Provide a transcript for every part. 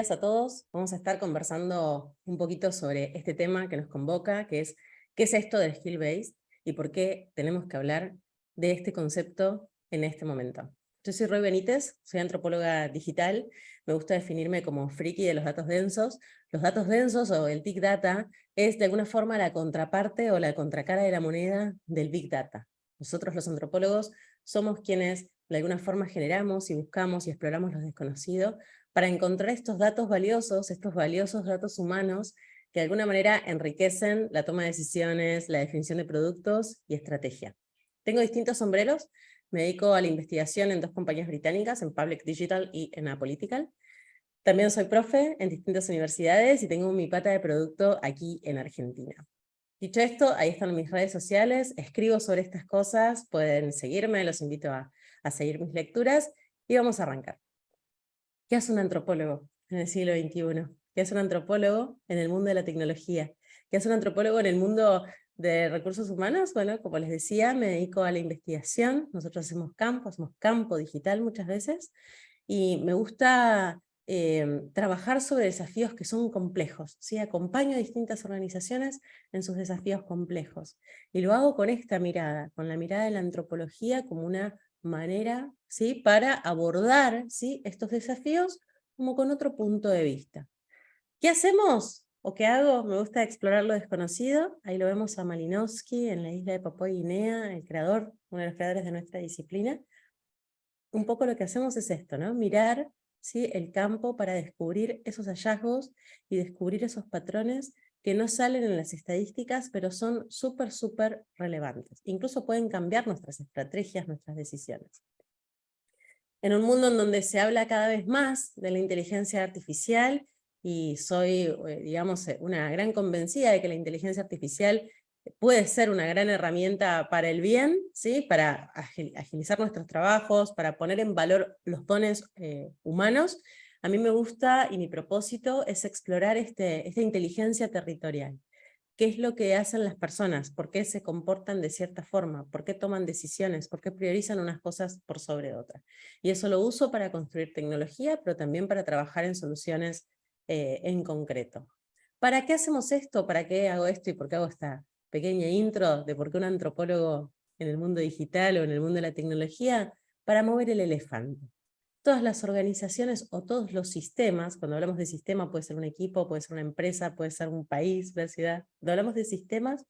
días a todos. Vamos a estar conversando un poquito sobre este tema que nos convoca, que es ¿qué es esto del skill based y por qué tenemos que hablar de este concepto en este momento? Yo soy Roy Benítez, soy antropóloga digital, me gusta definirme como friki de los datos densos. Los datos densos o el Big Data es de alguna forma la contraparte o la contracara de la moneda del Big Data. Nosotros los antropólogos somos quienes de alguna forma generamos y buscamos y exploramos lo desconocido para encontrar estos datos valiosos, estos valiosos datos humanos que de alguna manera enriquecen la toma de decisiones, la definición de productos y estrategia. Tengo distintos sombreros, me dedico a la investigación en dos compañías británicas, en Public Digital y en Apolitical. También soy profe en distintas universidades y tengo mi pata de producto aquí en Argentina. Dicho esto, ahí están mis redes sociales, escribo sobre estas cosas, pueden seguirme, los invito a seguir mis lecturas y vamos a arrancar. ¿Qué hace un antropólogo en el siglo XXI? ¿Qué hace un antropólogo en el mundo de la tecnología? ¿Qué hace un antropólogo en el mundo de recursos humanos? Bueno, como les decía, me dedico a la investigación. Nosotros hacemos campo digital muchas veces, y me gusta trabajar sobre desafíos que son complejos, ¿sí? Acompaño a distintas organizaciones en sus desafíos complejos. Y lo hago con esta mirada, con la mirada de la antropología como una manera, ¿sí?, para abordar, ¿sí?, estos desafíos como con otro punto de vista. ¿Qué hacemos? ¿O qué hago? Me gusta explorar lo desconocido. Ahí lo vemos a Malinowski en la isla de Papúa Guinea, el creador, uno de los creadores de nuestra disciplina. Un poco lo que hacemos es esto, ¿no? Mirar, ¿sí?, el campo para descubrir esos hallazgos y descubrir esos patrones que no salen en las estadísticas, pero son súper relevantes. Incluso pueden cambiar nuestras estrategias, nuestras decisiones. En un mundo en donde se habla cada vez más de la inteligencia artificial, y soy, digamos, una gran convencida de que la inteligencia artificial puede ser una gran herramienta para el bien, ¿sí?, para agilizar nuestros trabajos, para poner en valor los dones humanos. A mí me gusta, y mi propósito es explorar esta inteligencia territorial. ¿Qué es lo que hacen las personas? ¿Por qué se comportan de cierta forma? ¿Por qué toman decisiones? ¿Por qué priorizan unas cosas por sobre otras? Y eso lo uso para construir tecnología, pero también para trabajar en soluciones en concreto. ¿Para qué hacemos esto? ¿Para qué hago esto? ¿Y por qué hago esta pequeña intro de por qué un antropólogo en el mundo digital o en el mundo de la tecnología? Para mover el elefante. Todas las organizaciones o todos los sistemas, cuando hablamos de sistema puede ser un equipo, puede ser una empresa, puede ser un país, una ciudad. Cuando hablamos de sistemas,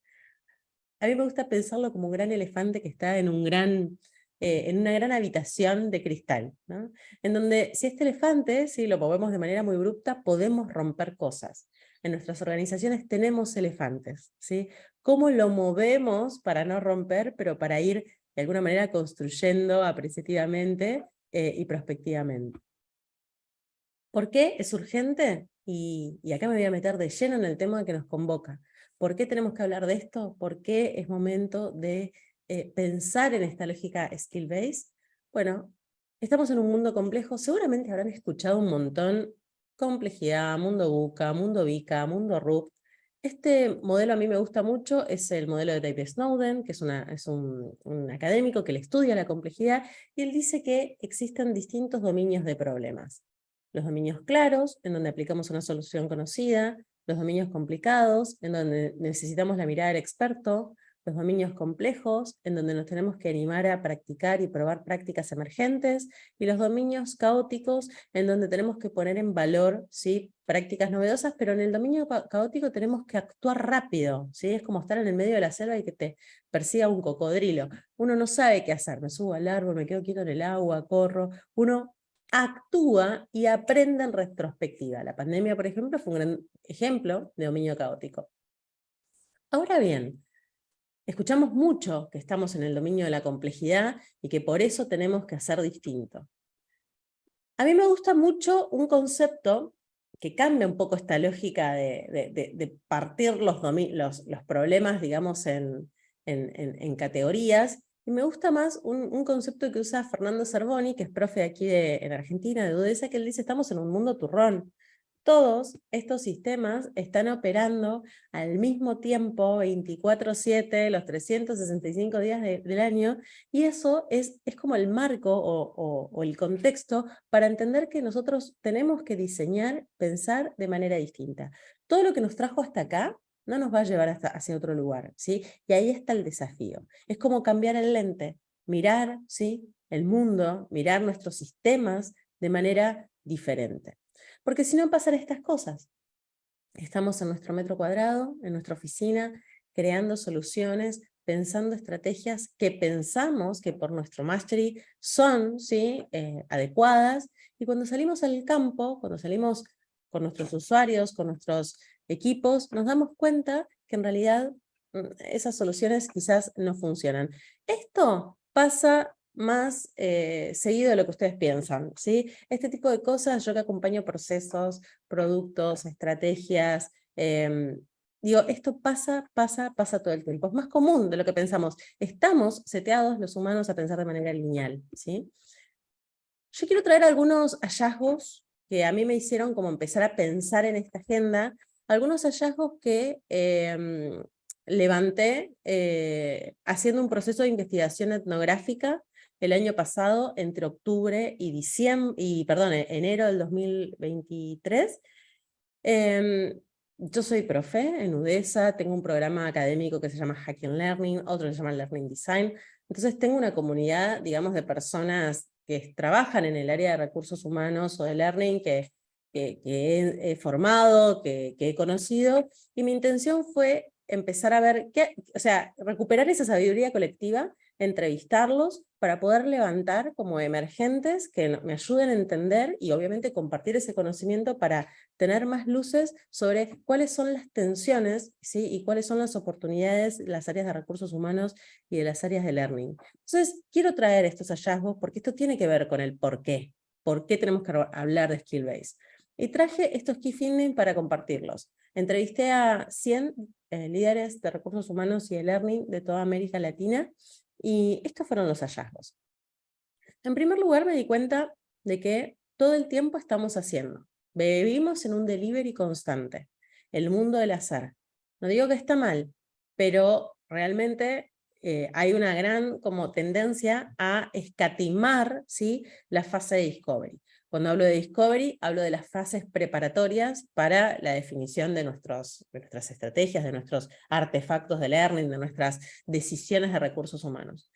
a mí me gusta pensarlo como un gran elefante que está en una gran habitación de cristal, ¿no? En donde si este elefante, si lo movemos de manera muy abrupta, podemos romper cosas. En nuestras organizaciones tenemos elefantes, ¿sí? ¿Cómo lo movemos para no romper, pero para ir de alguna manera construyendo apreciativamente y prospectivamente? ¿Por qué es urgente? Y acá me voy a meter de lleno en el tema que nos convoca. ¿Por qué tenemos que hablar de esto? ¿Por qué es momento de pensar en esta lógica skill-based? Bueno, estamos en un mundo complejo. Seguramente habrán escuchado un montón: complejidad, mundo VUCA, mundo VICA, mundo RUP. Este modelo a mí me gusta mucho, es el modelo de David Snowden, que es un académico que le estudia la complejidad, y él dice que existen distintos dominios de problemas. Los dominios claros, en donde aplicamos una solución conocida; los dominios complicados, en donde necesitamos la mirada del experto; los dominios complejos, en donde nos tenemos que animar a practicar y probar prácticas emergentes; y los dominios caóticos, en donde tenemos que poner en valor, ¿sí?, prácticas novedosas, pero en el dominio caótico tenemos que actuar rápido, ¿sí? Es como estar en el medio de la selva y que te persiga un cocodrilo. Uno no sabe qué hacer: me subo al árbol, me quedo quieto en el agua, corro. Uno actúa y aprende en retrospectiva. La pandemia, por ejemplo, fue un gran ejemplo de dominio caótico. Ahora bien, escuchamos mucho que estamos en el dominio de la complejidad y que por eso tenemos que hacer distinto. A mí me gusta mucho un concepto que cambia un poco esta lógica de partir los problemas, digamos, en categorías, y me gusta más un concepto que usa Fernando Zerboni, que es profe aquí en Argentina, de UDESA, que él dice: estamos en un mundo turrón. Todos estos sistemas están operando al mismo tiempo, 24/7, los 365 días del año, y eso es como el marco o el contexto para entender que nosotros tenemos que diseñar, pensar de manera distinta. Todo lo que nos trajo hasta acá no nos va a llevar hacia otro lugar, ¿sí? Y ahí está el desafío. Es como cambiar el lente, mirar, ¿sí?, el mundo, mirar nuestros sistemas de manera diferente. Porque si no pasan estas cosas. Estamos en nuestro metro cuadrado, en nuestra oficina, creando soluciones, pensando estrategias que pensamos que por nuestro mastery son, ¿sí?, adecuadas, y cuando salimos al campo, cuando salimos con nuestros usuarios, con nuestros equipos, nos damos cuenta que en realidad esas soluciones quizás no funcionan. Esto pasa más seguido de lo que ustedes piensan, ¿sí? Este tipo de cosas, yo que acompaño procesos, productos, estrategias, digo, esto pasa todo el tiempo. Es más común de lo que pensamos. Estamos seteados los humanos a pensar de manera lineal, ¿sí? Yo quiero traer algunos hallazgos que a mí me hicieron como empezar a pensar en esta agenda, algunos hallazgos que levanté haciendo un proceso de investigación etnográfica el año pasado, entre octubre y enero del 2023. Yo soy profe en UDESA, tengo un programa académico que se llama Hacking Learning, otro que se llama Learning Design. Entonces tengo una comunidad, digamos, de personas que trabajan en el área de recursos humanos o de learning que he formado, que he conocido, y mi intención fue empezar a ver, o sea, recuperar esa sabiduría colectiva, entrevistarlos para poder levantar como emergentes que me ayuden a entender y obviamente compartir ese conocimiento para tener más luces sobre cuáles son las tensiones, ¿sí?, y cuáles son las oportunidades, las áreas de recursos humanos y de las áreas de learning. Entonces, quiero traer estos hallazgos porque esto tiene que ver con el por qué tenemos que hablar de Skill Base. Y traje estos key findings para compartirlos. Entrevisté a 100 líderes de recursos humanos y de learning de toda América Latina, y estos fueron los hallazgos. En primer lugar, me di cuenta de que todo el tiempo estamos haciendo. Vivimos en un delivery constante, el mundo del hacer. No digo que está mal, pero realmente hay una gran como tendencia a escatimar, ¿sí?, la fase de discovery. Cuando hablo de discovery, hablo de las fases preparatorias para la definición de nuestras estrategias, de nuestros artefactos de learning, de nuestras decisiones de recursos humanos.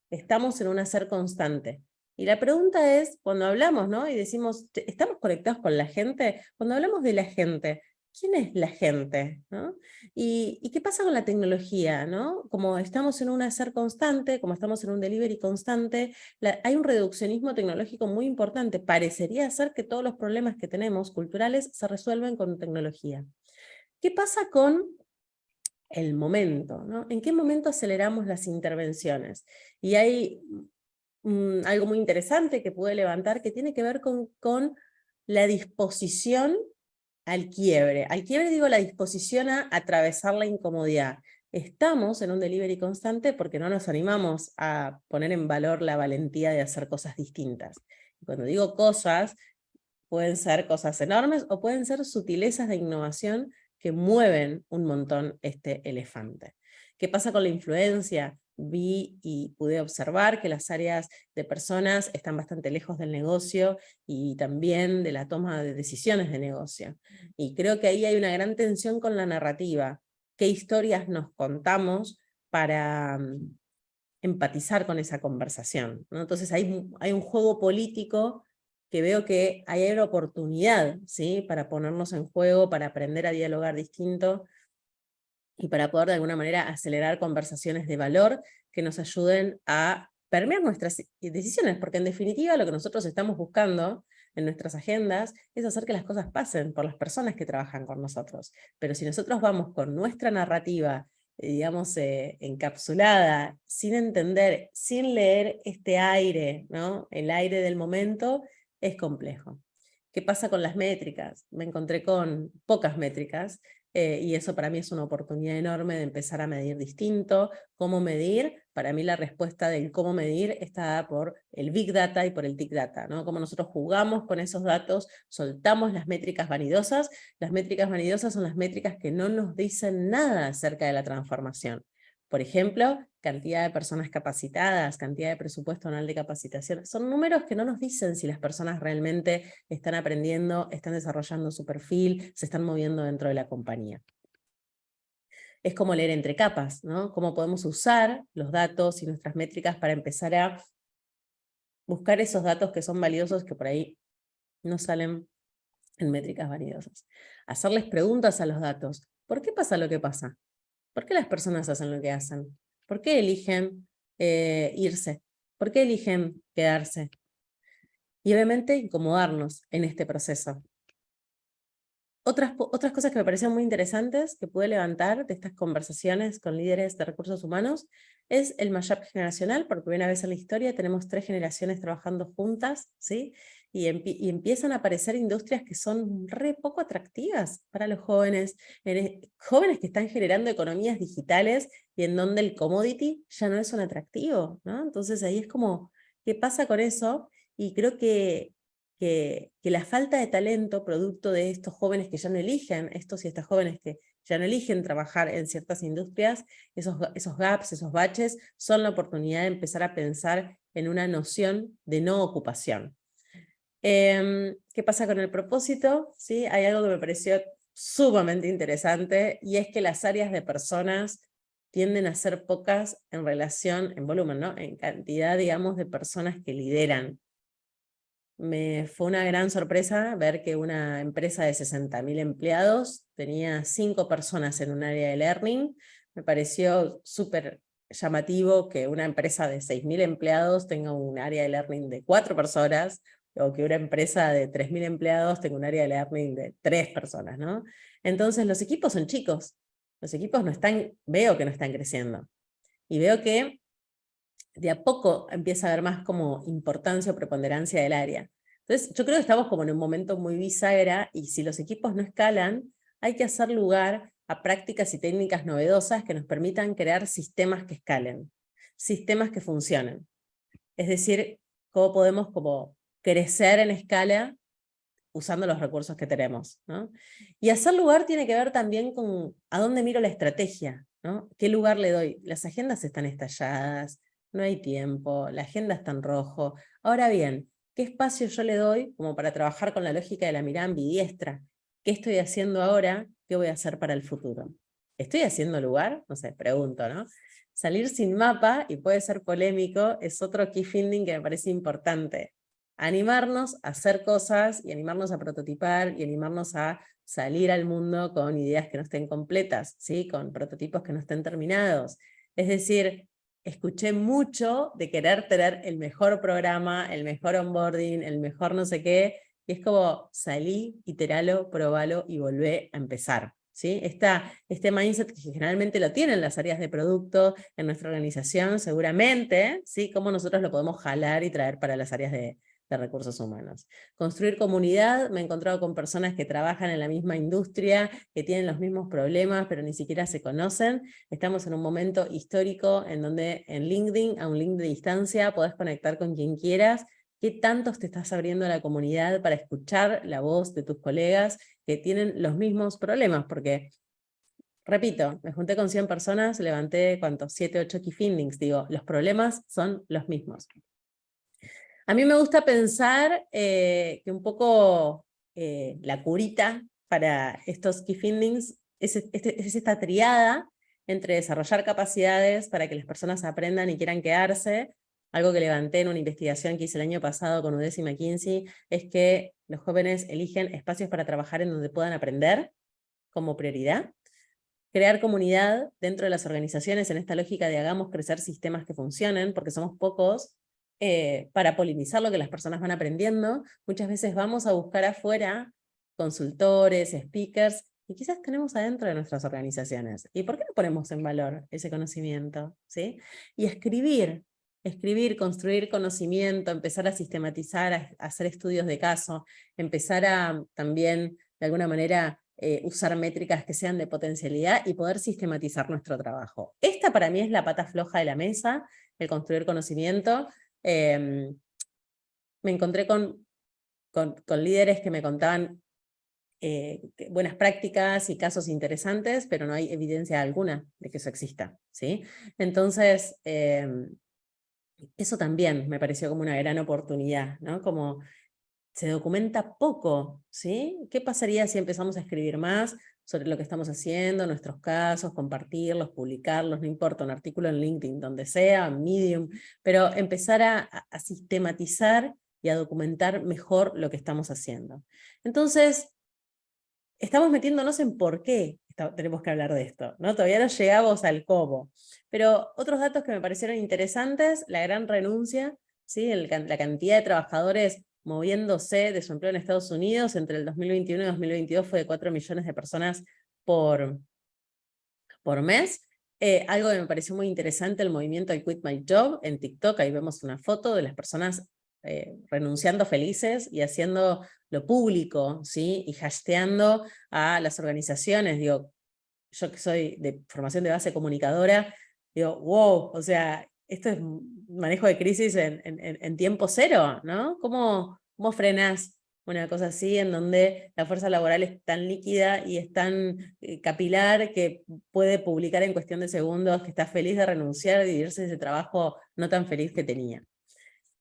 Estamos en un hacer constante. Y la pregunta es, cuando hablamos, ¿no?, y decimos, ¿estamos conectados con la gente? Cuando hablamos de la gente, ¿quién es la gente?, ¿no? ¿Y qué pasa con la tecnología?, ¿no? Como estamos en un hacer constante, como estamos en un delivery constante, hay un reduccionismo tecnológico muy importante. Parecería ser que todos los problemas que tenemos culturales se resuelven con tecnología. ¿Qué pasa con el momento, ¿no? ¿En qué momento aceleramos las intervenciones? Y hay algo muy interesante que pude levantar que tiene que ver con la disposición al quiebre. Al quiebre digo la disposición a atravesar la incomodidad. Estamos en un delivery constante porque no nos animamos a poner en valor la valentía de hacer cosas distintas. Y cuando digo cosas, pueden ser cosas enormes o pueden ser sutilezas de innovación que mueven un montón este elefante. ¿Qué pasa con la influencia? Vi y pude observar que las áreas de personas están bastante lejos del negocio y también de la toma de decisiones de negocio. Y creo que ahí hay una gran tensión con la narrativa. ¿Qué historias nos contamos para empatizar con esa conversación, ¿no? Entonces hay un juego político que veo que hay una oportunidad, ¿sí?, para ponernos en juego, para aprender a dialogar distinto y para poder de alguna manera acelerar conversaciones de valor que nos ayuden a permear nuestras decisiones, porque en definitiva lo que nosotros estamos buscando en nuestras agendas es hacer que las cosas pasen por las personas que trabajan con nosotros. Pero si nosotros vamos con nuestra narrativa, digamos, encapsulada, sin entender, sin leer este aire, ¿no?, el aire del momento, es complejo. ¿Qué pasa con las métricas? Me encontré con pocas métricas. y eso para mí es una oportunidad enorme de empezar a medir distinto. ¿Cómo medir? Para mí la respuesta del cómo medir está dada por el Big Data y por el Tick Data, ¿no? Cómo nosotros jugamos con esos datos, soltamos las métricas vanidosas. Las métricas vanidosas son las métricas que no nos dicen nada acerca de la transformación. Por ejemplo, cantidad de personas capacitadas, cantidad de presupuesto anual de capacitación. Son números que no nos dicen si las personas realmente están aprendiendo, están desarrollando su perfil, se están moviendo dentro de la compañía. Es como leer entre capas, ¿no? Cómo podemos usar los datos y nuestras métricas para empezar a buscar esos datos que son valiosos, que por ahí no salen en métricas vanidosas. Hacerles preguntas a los datos. ¿Por qué pasa lo que pasa? ¿Por qué las personas hacen lo que hacen? ¿Por qué eligen irse? ¿Por qué eligen quedarse? Y obviamente incomodarnos en este proceso. Otras cosas que me parecieron muy interesantes que pude levantar de estas conversaciones con líderes de recursos humanos es el mashup generacional. Por primera vez en la historia tenemos 3 generaciones trabajando juntas, ¿sí? Y empiezan a aparecer industrias que son re poco atractivas para los jóvenes, jóvenes que están generando economías digitales y en donde el commodity ya no es un atractivo, ¿no? Entonces ahí es como, ¿qué pasa con eso? Y creo que la falta de talento, producto de estos jóvenes que ya no eligen, estos y estas jóvenes que ya no eligen trabajar en ciertas industrias, esos gaps, esos baches, son la oportunidad de empezar a pensar en una noción de no ocupación. ¿Qué pasa con el propósito? ¿Sí? Hay algo que me pareció sumamente interesante, y es que las áreas de personas tienden a ser pocas en relación, en volumen, ¿no? En cantidad, digamos, de personas que lideran. Me fue una gran sorpresa ver que una empresa de 60.000 empleados tenía 5 personas en un área de learning. Me pareció súper llamativo que una empresa de 6.000 empleados tenga un área de learning de 4 personas, o que una empresa de 3.000 empleados tenga un área de learning de 3 personas, ¿no? Entonces los equipos son chicos, los equipos veo que no están creciendo, y veo que de a poco empieza a haber más como importancia o preponderancia del área. Entonces, yo creo que estamos como en un momento muy bisagra, y si los equipos no escalan, hay que hacer lugar a prácticas y técnicas novedosas que nos permitan crear sistemas que escalen, sistemas que funcionen. Es decir, cómo podemos como crecer en escala usando los recursos que tenemos, ¿no? Y hacer lugar tiene que ver también con a dónde miro la estrategia, ¿no? ¿Qué lugar le doy? Las agendas están estalladas, no hay tiempo, la agenda está en rojo. Ahora bien, ¿qué espacio yo le doy como para trabajar con la lógica de la mirada ambidiestra? ¿Qué estoy haciendo ahora? ¿Qué voy a hacer para el futuro? ¿Estoy haciendo lugar? No sé, pregunto, ¿no? Salir sin mapa, y puede ser polémico, es otro key finding que me parece importante. Animarnos a hacer cosas, y animarnos a prototipar, y animarnos a salir al mundo con ideas que no estén completas, ¿sí? Con prototipos que no estén terminados. Es decir, escuché mucho de querer tener el mejor programa, el mejor onboarding, el mejor no sé qué, y es como salí, iteralo, probalo y volvé a empezar, ¿sí? Este mindset que generalmente lo tienen las áreas de producto en nuestra organización, seguramente, ¿sí? Cómo nosotros lo podemos jalar y traer para las áreas de recursos humanos. Construir comunidad. Me he encontrado con personas que trabajan en la misma industria, que tienen los mismos problemas, pero ni siquiera se conocen. Estamos en un momento histórico en donde en LinkedIn, a un link de distancia, podés conectar con quien quieras. ¿Qué tantos te estás abriendo a la comunidad para escuchar la voz de tus colegas que tienen los mismos problemas? Porque, repito, me junté con 100 personas, levanté, ¿cuántos? 7, 8 key findings. Digo, los problemas son los mismos. A mí me gusta pensar que un poco la curita para estos key findings es esta triada entre desarrollar capacidades para que las personas aprendan y quieran quedarse. Algo que levanté en una investigación que hice el año pasado con UDES y McKinsey es que los jóvenes eligen espacios para trabajar en donde puedan aprender como prioridad. Crear comunidad dentro de las organizaciones en esta lógica de hagamos crecer sistemas que funcionen, porque somos pocos para polinizar lo que las personas van aprendiendo. Muchas veces vamos a buscar afuera consultores, speakers, y quizás tenemos adentro de nuestras organizaciones. ¿Y por qué no ponemos en valor ese conocimiento? ¿Sí? Y escribir, construir conocimiento, empezar a sistematizar, a hacer estudios de caso, empezar a también, de alguna manera, usar métricas que sean de potencialidad y poder sistematizar nuestro trabajo. Esta para mí es la pata floja de la mesa, el construir conocimiento. Me encontré con líderes que me contaban buenas prácticas y casos interesantes, pero no hay evidencia alguna de que eso exista, ¿sí? Entonces, eso también me pareció como una gran oportunidad, ¿no? Como se documenta poco, ¿sí? ¿Qué pasaría si empezamos a escribir más sobre lo que estamos haciendo, nuestros casos, compartirlos, publicarlos, no importa, un artículo en LinkedIn, donde sea, Medium, pero empezar a sistematizar y a documentar mejor lo que estamos haciendo. Entonces, estamos metiéndonos en por qué tenemos que hablar de esto, ¿no? Todavía no llegamos al cómo. Pero otros datos que me parecieron interesantes, la gran renuncia, ¿sí? La cantidad de trabajadores moviéndose de su empleo en Estados Unidos entre el 2021 y 2022 fue de 4 millones de personas por mes. Algo que me pareció muy interesante, el movimiento I Quit My Job en TikTok, ahí vemos una foto de las personas renunciando felices y haciendo lo público, ¿sí? Y hashtagueando a las organizaciones. Digo, yo que soy de formación de base comunicadora, digo, wow, o sea, esto es manejo de crisis en tiempo cero, ¿no? ¿Cómo frenás una cosa así en donde la fuerza laboral es tan líquida y es tan capilar que puede publicar en cuestión de segundos que está feliz de renunciar y de irse de ese trabajo no tan feliz que tenía?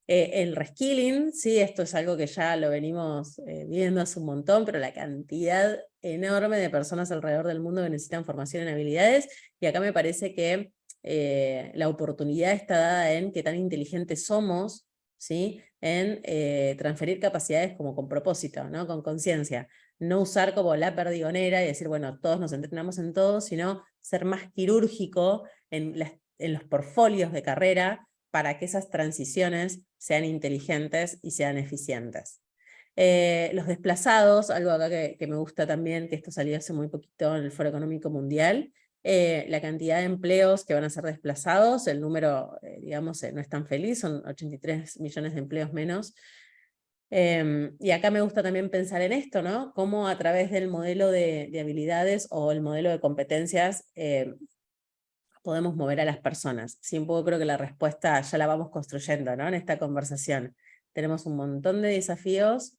El reskilling, sí, esto es algo que ya lo venimos viendo hace un montón, pero la cantidad enorme de personas alrededor del mundo que necesitan formación en habilidades, y acá me parece que la oportunidad está dada en qué tan inteligentes somos, ¿sí? En transferir capacidades como con propósito, ¿no? Con conciencia. No usar como la perdigonera y decir, bueno, todos nos entrenamos en todo, sino ser más quirúrgico en los portfolios de carrera, para que esas transiciones sean inteligentes y sean eficientes. Los desplazados, algo acá que me gusta también, que esto salió hace muy poquito en el Foro Económico Mundial, la cantidad de empleos que van a ser desplazados, el número, digamos, no es tan feliz, son 83 millones de empleos menos. Y acá me gusta también pensar en esto, ¿no? Cómo a través del modelo de habilidades o el modelo de competencias podemos mover a las personas. Sí, un poco creo que la respuesta ya la vamos construyendo, ¿no? En esta conversación. Tenemos un montón de desafíos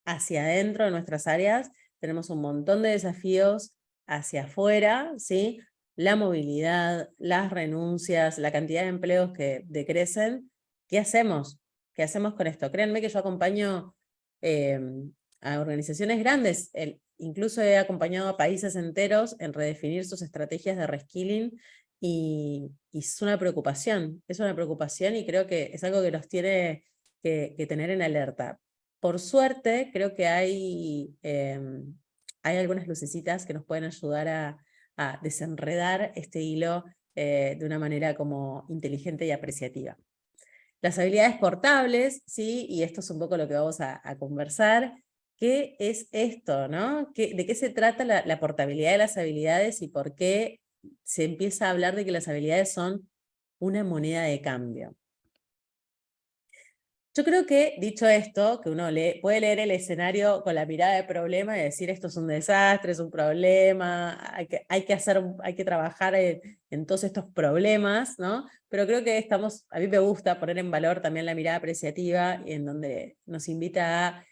hacia adentro de nuestras áreas, tenemos un montón de desafíos hacia afuera, ¿sí? La movilidad, las renuncias, la cantidad de empleos que decrecen. ¿Qué hacemos? ¿Qué hacemos con esto? Créanme que yo acompaño a organizaciones grandes, incluso he acompañado a países enteros en redefinir sus estrategias de reskilling, y es una preocupación y creo que es algo que nos tiene que tener en alerta. Por suerte, creo que hay algunas lucecitas que nos pueden ayudar a desenredar este hilo de una manera como inteligente y apreciativa. Las habilidades portables, ¿sí? Y esto es un poco lo que vamos a conversar. ¿Qué es esto, no? ¿De qué se trata la portabilidad de las habilidades y por qué se empieza a hablar de que las habilidades son una moneda de cambio? Yo creo que, dicho esto, que uno puede leer el escenario con la mirada de problema y decir esto es un desastre, es un problema, hay que trabajar en todos estos problemas, ¿no? Pero creo que a mí me gusta poner en valor también la mirada apreciativa, en donde nos invita a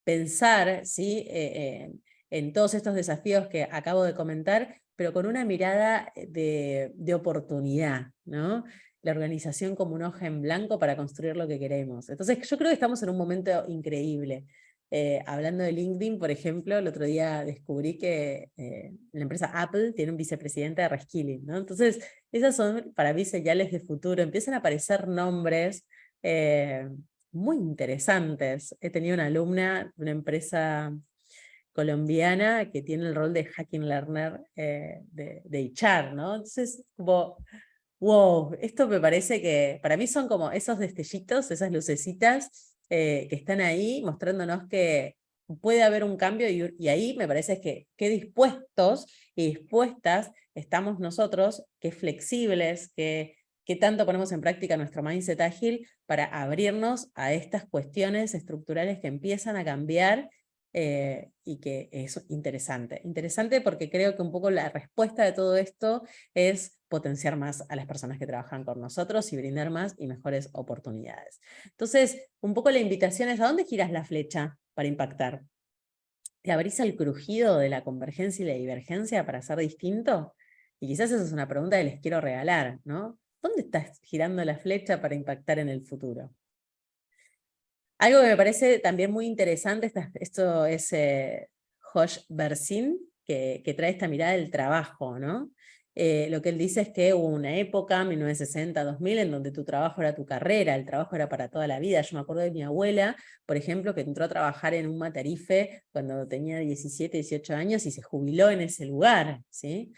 pensar, ¿sí? En todos estos desafíos que acabo de comentar, pero con una mirada de oportunidad, ¿no? La organización como un hoja en blanco para construir lo que queremos. Entonces yo creo que estamos en un momento increíble. Hablando de LinkedIn, por ejemplo, el otro día descubrí que la empresa Apple tiene un vicepresidente de reskilling, ¿no? Entonces, esas son para mí señales de futuro. Empiezan a aparecer nombres muy interesantes. He tenido una alumna de una empresa colombiana que tiene el rol de hacking learner de HR, ¿no? Entonces, como wow, esto me parece que para mí son como esos destellitos, esas lucecitas que están ahí mostrándonos que puede haber un cambio, y ahí me parece que qué dispuestos y dispuestas estamos nosotros, qué flexibles, qué tanto ponemos en práctica nuestro mindset ágil para abrirnos a estas cuestiones estructurales que empiezan a cambiar y que es interesante. Interesante porque creo que un poco la respuesta de todo esto es potenciar más a las personas que trabajan con nosotros y brindar más y mejores oportunidades. Entonces, un poco la invitación es, ¿a dónde giras la flecha para impactar? ¿Te abrís al crujido de la convergencia y la divergencia para ser distinto? Y quizás esa es una pregunta que les quiero regalar, ¿no? ¿Dónde estás girando la flecha para impactar en el futuro? Algo que me parece también muy interesante, esto es Josh Bersin, que trae esta mirada del trabajo, ¿no? Lo que él dice es que hubo una época, 1960-2000, en donde tu trabajo era tu carrera, el trabajo era para toda la vida. Yo me acuerdo de mi abuela, por ejemplo, que entró a trabajar en un Matarife cuando tenía 17, 18 años y se jubiló en ese lugar, ¿sí?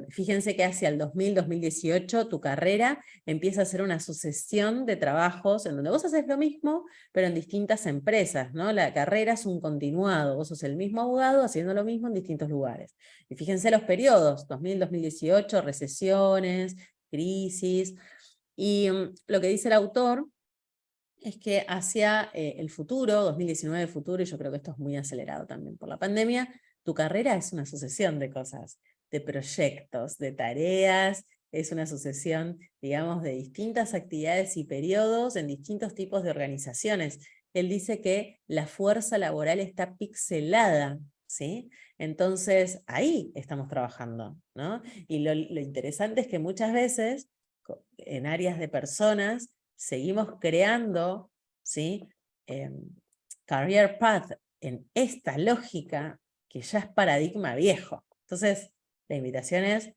Fíjense que hacia el 2000-2018 tu carrera empieza a ser una sucesión de trabajos en donde vos haces lo mismo, pero en distintas empresas, ¿no? La carrera es un continuado, vos sos el mismo abogado haciendo lo mismo en distintos lugares. Y fíjense los periodos, 2000-2018, recesiones, crisis, y lo que dice el autor es que hacia el futuro, 2019 futuro, y yo creo que esto es muy acelerado también por la pandemia, tu carrera es una sucesión de cosas, de proyectos, de tareas, es una sucesión, digamos, de distintas actividades y periodos en distintos tipos de organizaciones. Él dice que la fuerza laboral está pixelada, ¿sí? Entonces, ahí estamos trabajando, ¿no? Y lo interesante es que muchas veces, en áreas de personas, seguimos creando, ¿sí? Career path en esta lógica que ya es paradigma viejo. Entonces, la invitación es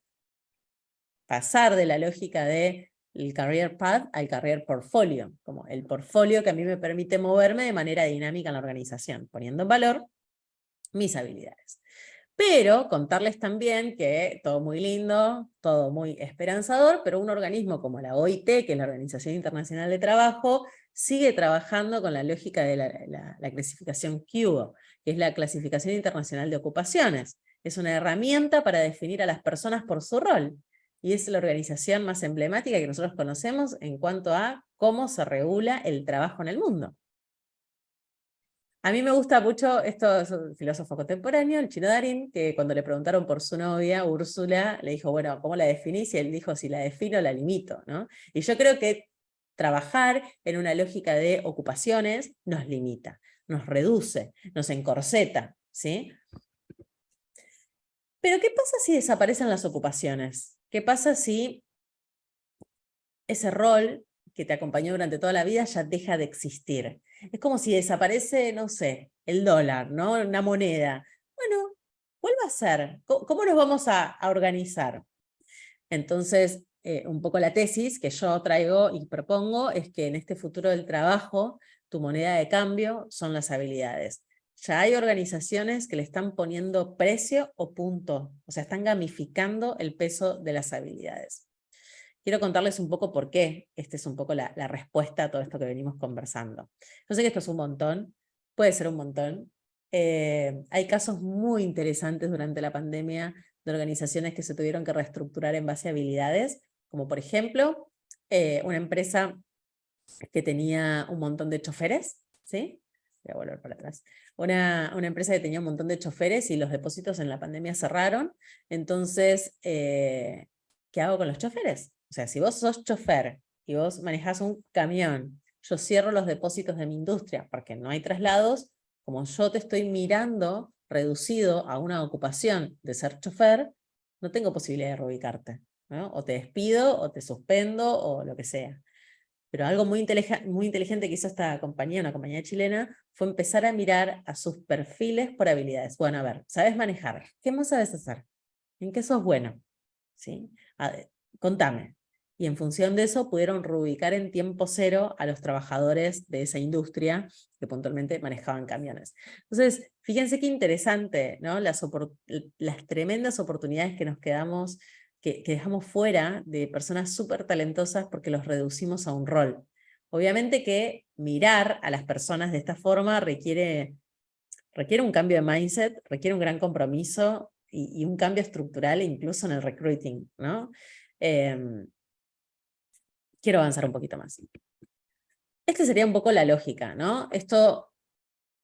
pasar de la lógica del career path al career portfolio, como el portfolio que a mí me permite moverme de manera dinámica en la organización, poniendo en valor mis habilidades. Pero contarles también que todo muy lindo, todo muy esperanzador, pero un organismo como la OIT, que es la Organización Internacional de Trabajo, sigue trabajando con la lógica de la clasificación QO, que es la Clasificación Internacional de Ocupaciones. Es una herramienta para definir a las personas por su rol. Y es la organización más emblemática que nosotros conocemos en cuanto a cómo se regula el trabajo en el mundo. A mí me gusta mucho, esto es un filósofo contemporáneo, el chino Darín, que cuando le preguntaron por su novia, Úrsula, le dijo, bueno, ¿cómo la definís? Y él dijo, si la defino, la limito, ¿no? Y yo creo que trabajar en una lógica de ocupaciones nos limita, nos reduce, nos encorseta, ¿sí? Pero ¿qué pasa si desaparecen las ocupaciones? ¿Qué pasa si ese rol que te acompañó durante toda la vida ya deja de existir? Es como si desaparece, no sé, el dólar, ¿no? Una moneda. Bueno, vuelve a ser. ¿Cómo nos vamos a organizar? Entonces, un poco la tesis que yo traigo y propongo es que en este futuro del trabajo, tu moneda de cambio son las habilidades. Ya hay organizaciones que le están poniendo precio o punto, o sea, están gamificando el peso de las habilidades. Quiero contarles un poco por qué esta es un poco la respuesta a todo esto que venimos conversando. Yo sé que esto es un montón, puede ser un montón. Hay casos muy interesantes durante la pandemia de organizaciones que se tuvieron que reestructurar en base a habilidades, como por ejemplo una empresa que tenía un montón de choferes, ¿sí? Voy a volver para atrás. Una empresa que tenía un montón de choferes y los depósitos en la pandemia cerraron. Entonces, ¿qué hago con los choferes? O sea, si vos sos chofer y vos manejás un camión, yo cierro los depósitos de mi industria porque no hay traslados, como yo te estoy mirando reducido a una ocupación de ser chofer, no tengo posibilidad de reubicarte, ¿no? O te despido, o te suspendo, o lo que sea. Pero algo muy inteligente que hizo esta compañía, una compañía chilena, fue empezar a mirar a sus perfiles por habilidades. Bueno, a ver, ¿sabes manejar? ¿Qué más sabes hacer? ¿En qué sos bueno? ¿Sí? Contame. Y en función de eso pudieron reubicar en tiempo cero a los trabajadores de esa industria que puntualmente manejaban camiones. Entonces, fíjense qué interesante, ¿no? Las tremendas oportunidades que nos quedamos, que dejamos fuera de personas súper talentosas porque los reducimos a un rol. Obviamente que mirar a las personas de esta forma requiere un cambio de mindset, requiere un gran compromiso y un cambio estructural incluso en el recruiting, ¿no? Quiero avanzar un poquito más. Esta sería un poco la lógica, ¿no? Esto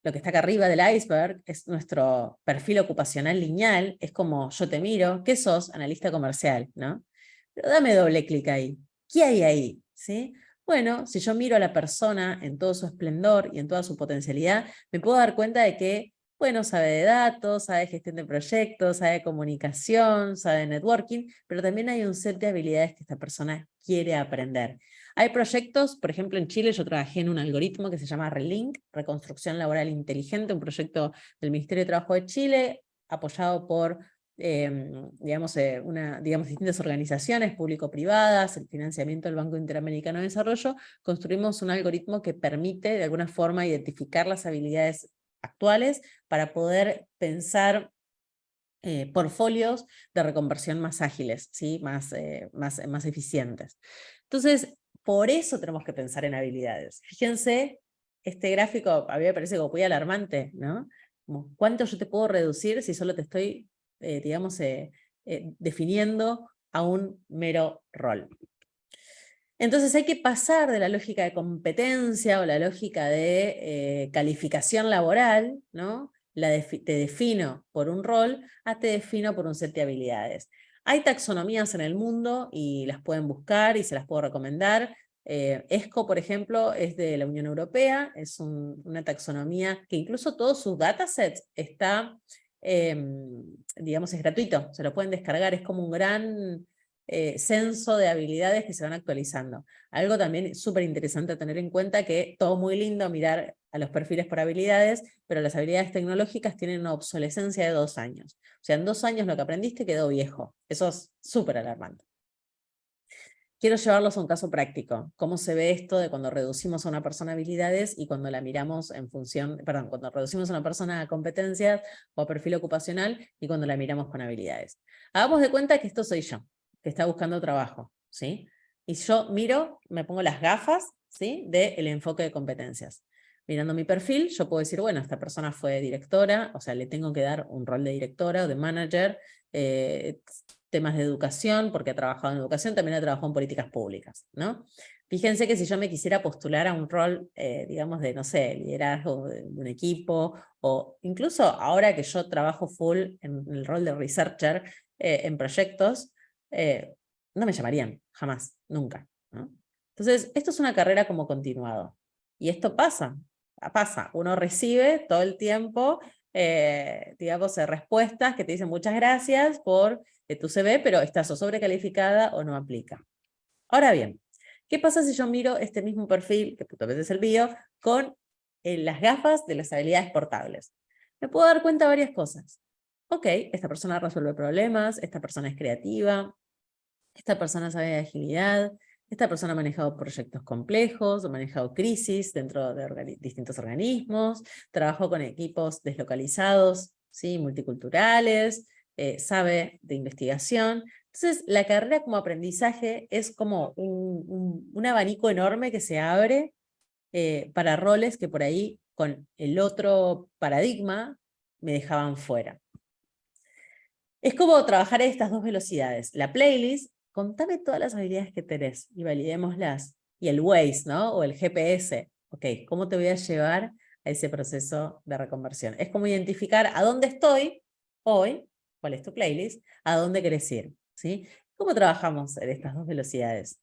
lo que está acá arriba del iceberg es nuestro perfil ocupacional lineal, es como yo te miro, ¿qué sos? Analista comercial, ¿no? Pero dame doble clic ahí. ¿Qué hay ahí? ¿Sí? Bueno, si yo miro a la persona en todo su esplendor y en toda su potencialidad, me puedo dar cuenta de que, bueno, sabe de datos, sabe de gestión de proyectos, sabe de comunicación, sabe de networking, pero también hay un set de habilidades que esta persona quiere aprender. Hay proyectos, por ejemplo, en Chile yo trabajé en un algoritmo que se llama Relink, Reconstrucción Laboral Inteligente, un proyecto del Ministerio de Trabajo de Chile, apoyado por digamos, distintas organizaciones público-privadas, el financiamiento del Banco Interamericano de Desarrollo. Construimos un algoritmo que permite de alguna forma identificar las habilidades actuales para poder pensar portfolios de reconversión más ágiles, ¿sí? más eficientes. Entonces, por eso tenemos que pensar en habilidades. Fíjense, este gráfico a mí me parece como muy alarmante, ¿no? Como, ¿cuánto yo te puedo reducir si solo te estoy, definiendo a un mero rol? Entonces hay que pasar de la lógica de competencia o la lógica de calificación laboral, ¿no? Te defino por un rol, a te defino por un set de habilidades. Hay taxonomías en el mundo y las pueden buscar y se las puedo recomendar. ESCO, por ejemplo, es de la Unión Europea, es una taxonomía que incluso todos sus datasets está, digamos, es gratuito, se lo pueden descargar, es como un gran censo de habilidades que se van actualizando. Algo también súper interesante a tener en cuenta, que todo muy lindo mirar a los perfiles por habilidades, pero las habilidades tecnológicas tienen una obsolescencia de 2 años. O sea, en 2 años lo que aprendiste quedó viejo. Eso es súper alarmante. Quiero llevarlos a un caso práctico. ¿Cómo se ve esto de cuando reducimos a una persona a habilidades y cuando la miramos en función, perdón, cuando reducimos a una persona a competencias o a perfil ocupacional y cuando la miramos con habilidades? Hagamos de cuenta que esto soy yo, que está buscando trabajo, ¿sí? Y yo miro, me pongo las gafas, ¿sí? Del enfoque de competencias. Mirando mi perfil, yo puedo decir, bueno, esta persona fue directora, o sea, le tengo que dar un rol de directora o de manager, temas de educación, porque ha trabajado en educación, también ha trabajado en políticas públicas, ¿no? Fíjense que si yo me quisiera postular a un rol, digamos, de, no sé, liderazgo de un equipo, o incluso ahora que yo trabajo full en el rol de researcher en proyectos, no me llamarían, jamás, nunca, ¿no? Entonces, esto es una carrera como continuado. Y esto pasa, uno recibe todo el tiempo, digamos, respuestas que te dicen muchas gracias por tu CV, pero estás o sobrecalificada o no aplica. Ahora bien, ¿qué pasa si yo miro este mismo perfil, que a veces es el mío, con las gafas de las habilidades portables? Me puedo dar cuenta de varias cosas. Ok, esta persona resuelve problemas, esta persona es creativa, esta persona sabe de agilidad, esta persona ha manejado proyectos complejos, ha manejado crisis dentro de distintos organismos, trabajó con equipos deslocalizados, ¿sí? Multiculturales, sabe de investigación. Entonces, la carrera como aprendizaje es como un abanico enorme que se abre para roles que por ahí, con el otro paradigma, me dejaban fuera. Es como trabajar en estas dos velocidades. La playlist, contame todas las habilidades que tenés y validémoslas. Y el Waze, ¿no? O el GPS. Ok, ¿cómo te voy a llevar a ese proceso de reconversión? Es como identificar a dónde estoy hoy, cuál es tu playlist, a dónde querés ir, ¿sí? ¿Cómo trabajamos en estas dos velocidades?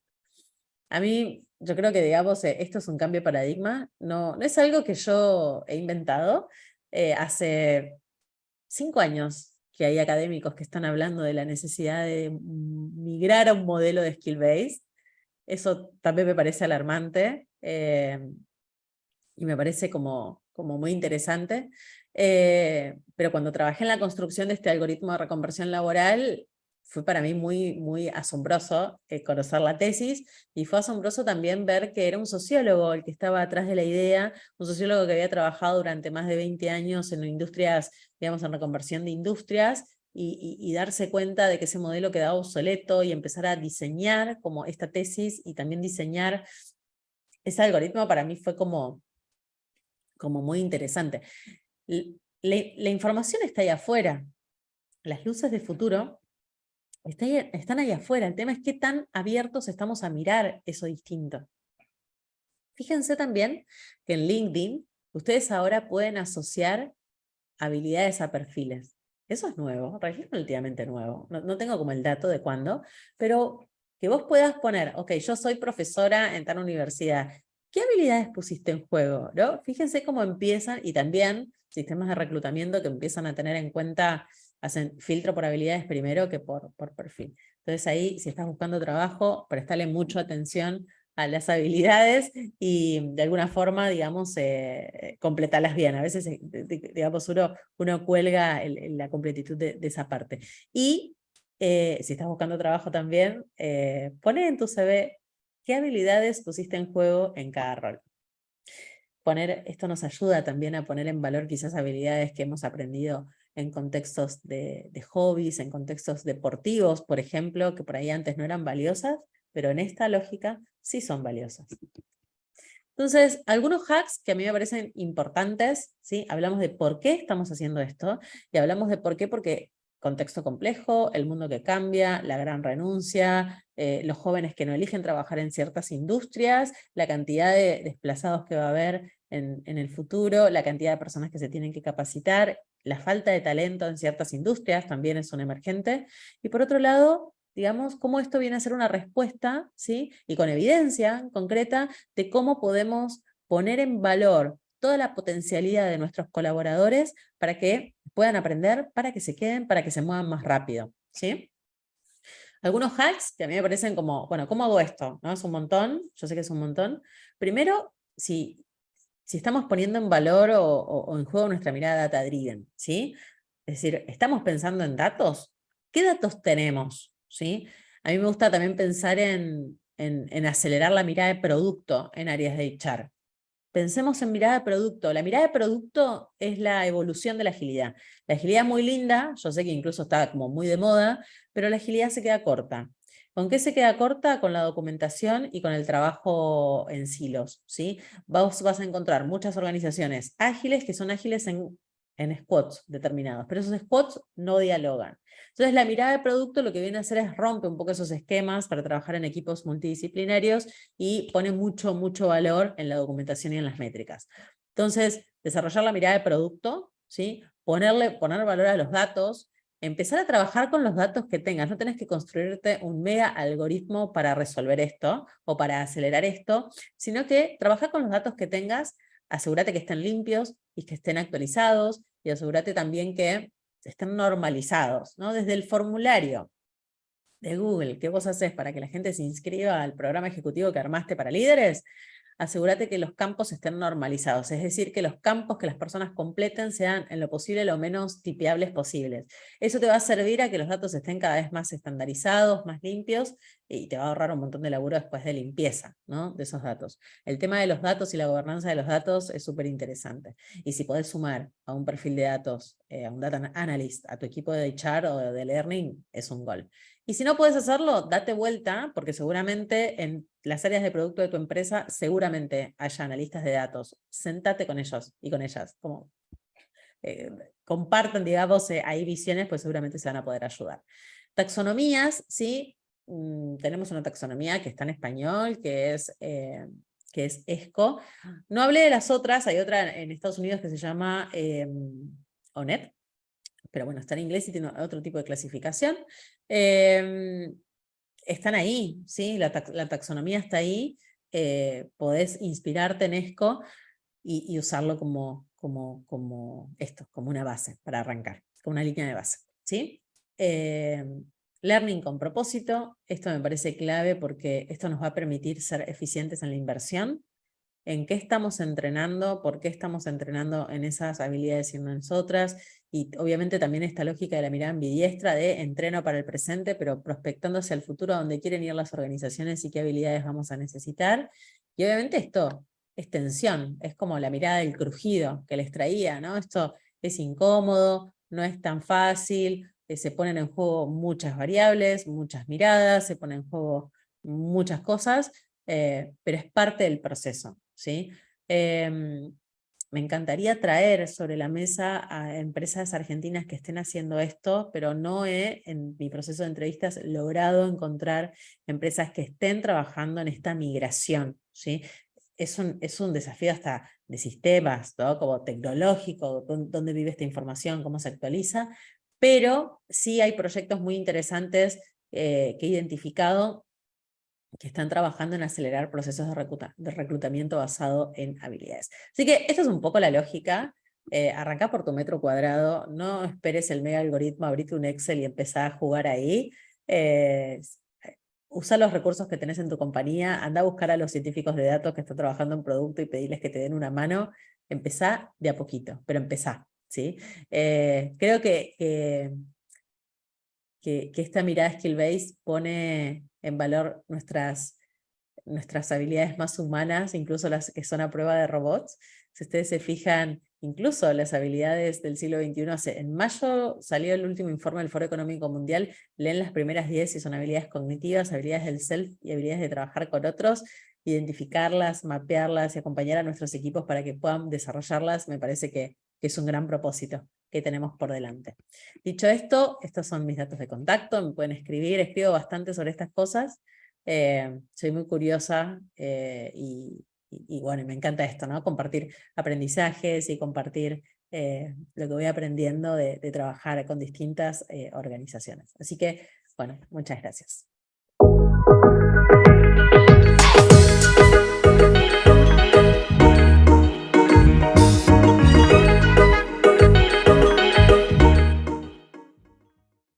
A mí, yo creo que, digamos, esto es un cambio de paradigma. No es algo que yo he inventado. Hace 5 años que hay académicos que están hablando de la necesidad de migrar a un modelo de skill-based. Eso también me parece alarmante y me parece como muy interesante. Pero cuando trabajé en la construcción de este algoritmo de reconversión laboral, fue para mí muy asombroso conocer la tesis, y fue asombroso también ver que era un sociólogo el que estaba atrás de la idea, un sociólogo que había trabajado durante más de 20 años en industrias, digamos, en reconversión de industrias, y darse cuenta de que ese modelo quedaba obsoleto y empezar a diseñar como esta tesis y también diseñar ese algoritmo. Para mí fue como muy interesante. La información está ahí afuera, las luces del futuro están ahí afuera. El tema es qué tan abiertos estamos a mirar eso distinto. Fíjense también que en LinkedIn ustedes ahora pueden asociar habilidades a perfiles. Eso es nuevo, es relativamente nuevo. No tengo como el dato de cuándo, pero que vos puedas poner, ok, yo soy profesora en tal universidad. ¿Qué habilidades pusiste en juego? ¿No? Fíjense cómo empiezan, y también sistemas de reclutamiento que empiezan a tener en cuenta, hacen filtro por habilidades primero que por perfil. Entonces ahí, si estás buscando trabajo, prestale mucha atención a las habilidades y de alguna forma, digamos, completarlas bien. A veces, digamos, uno cuelga la completitud de esa parte. Y si estás buscando trabajo también, poné en tu CV qué habilidades pusiste en juego en cada rol. Esto nos ayuda también a poner en valor quizás habilidades que hemos aprendido en contextos de hobbies, en contextos deportivos, por ejemplo, que por ahí antes no eran valiosas, pero en esta lógica sí son valiosas. Entonces, algunos hacks que a mí me parecen importantes, ¿sí? Hablamos de por qué estamos haciendo esto, y hablamos de por qué, porque contexto complejo, el mundo que cambia, la gran renuncia, los jóvenes que no eligen trabajar en ciertas industrias, la cantidad de desplazados que va a haber en el futuro, la cantidad de personas que se tienen que capacitar, la falta de talento en ciertas industrias también es un emergente, y por otro lado, digamos, cómo esto viene a ser una respuesta, ¿sí? Y con evidencia concreta de cómo podemos poner en valor toda la potencialidad de nuestros colaboradores para que puedan aprender, para que se queden, para que se muevan más rápido, ¿sí? Algunos hacks que a mí me parecen como, bueno, ¿cómo hago esto? ¿No? Es un montón, yo sé que es un montón. Primero, si estamos poniendo en valor o en juego nuestra mirada data-driven, ¿sí? Es decir, ¿estamos pensando en datos? ¿Qué datos tenemos? ¿Sí? A mí me gusta también pensar en acelerar la mirada de producto en áreas de HR. Pensemos en mirada de producto. La mirada de producto es la evolución de la agilidad. La agilidad es muy linda, yo sé que incluso está como muy de moda, pero la agilidad se queda corta. ¿Con qué se queda corta? Con la documentación y con el trabajo en silos, ¿sí? Vas a encontrar muchas organizaciones ágiles que son ágiles en squads determinados, pero esos squads no dialogan. Entonces la mirada de producto lo que viene a hacer es rompe un poco esos esquemas para trabajar en equipos multidisciplinarios y pone mucho valor en la documentación y en las métricas. Entonces, desarrollar la mirada de producto, ¿sí? Poner valor a los datos, empezar a trabajar con los datos que tengas. No tenés que construirte un mega algoritmo para resolver esto o para acelerar esto, sino que trabajar con los datos que tengas, asegúrate que estén limpios y que estén actualizados, y asegúrate también que estén normalizados, ¿no? Desde el formulario de Google que vos haces para que la gente se inscriba al programa ejecutivo que armaste para líderes, asegúrate que los campos estén normalizados, es decir, que los campos que las personas completen sean en lo posible lo menos tipeables posibles. Eso te va a servir a que los datos estén cada vez más estandarizados, más limpios, y te va a ahorrar un montón de laburo después de limpieza, ¿no? De esos datos. El tema de los datos y la gobernanza de los datos es súper interesante. Y si podés sumar a un perfil de datos, a un data analyst, a tu equipo de HR o de learning, es un gol. Y si no puedes hacerlo, date vuelta, porque seguramente en las áreas de producto de tu empresa, seguramente haya analistas de datos. Sentate con ellos y con ellas, como compartan, digamos, ahí visiones, pues seguramente se van a poder ayudar. Taxonomías, ¿sí? Tenemos una taxonomía que está en español, que es ESCO. No hablé de las otras, hay otra en Estados Unidos que se llama ONET, pero bueno, está en inglés y tiene otro tipo de clasificación. Están ahí, ¿sí? La taxonomía está ahí, podés inspirarte en ESCO y usarlo como una base para arrancar, como una línea de base, ¿sí? Learning con propósito, esto me parece clave porque esto nos va a permitir ser eficientes en la inversión, en qué estamos entrenando, por qué estamos entrenando en esas habilidades y en otras, y obviamente también esta lógica de la mirada ambidiestra de entreno para el presente, pero prospectando hacia el futuro a donde quieren ir las organizaciones y qué habilidades vamos a necesitar. Y obviamente esto es tensión, es como la mirada del crujido que les traía, ¿no? Esto es incómodo, no es tan fácil, se ponen en juego muchas variables, muchas miradas, se ponen en juego muchas cosas, pero es parte del proceso, ¿sí? Me encantaría traer sobre la mesa a empresas argentinas que estén haciendo esto, pero no he, en mi proceso de entrevistas, logrado encontrar empresas que estén trabajando en esta migración, ¿sí? es un desafío hasta de sistemas, ¿no? Como tecnológico, dónde vive esta información, cómo se actualiza, pero sí hay proyectos muy interesantes que he identificado que están trabajando en acelerar procesos de reclutamiento basado en habilidades. Así que esta es un poco la lógica. Arrancá por tu metro cuadrado, no esperes el mega algoritmo, abrite un Excel y empezá a jugar ahí. Eh, Usa los recursos que tenés en tu compañía, anda a buscar a los científicos de datos que están trabajando en producto y pedirles que te den una mano. Empezá de a poquito, pero empezá, ¿sí? Creo que esta mirada skill-based pone en valor nuestras habilidades más humanas, incluso las que son a prueba de robots. Si ustedes se fijan, incluso las habilidades del siglo XXI, en mayo salió el último informe del Foro Económico Mundial, leen las primeras 10 y son habilidades cognitivas, habilidades del self y habilidades de trabajar con otros, identificarlas, mapearlas y acompañar a nuestros equipos para que puedan desarrollarlas, me parece que es un gran propósito que tenemos por delante. Dicho esto, estos son mis datos de contacto, me pueden escribir, escribo bastante sobre estas cosas. Soy muy curiosa y bueno, me encanta esto, ¿no? Compartir aprendizajes y compartir lo que voy aprendiendo de trabajar con distintas organizaciones. Así que, bueno, muchas gracias.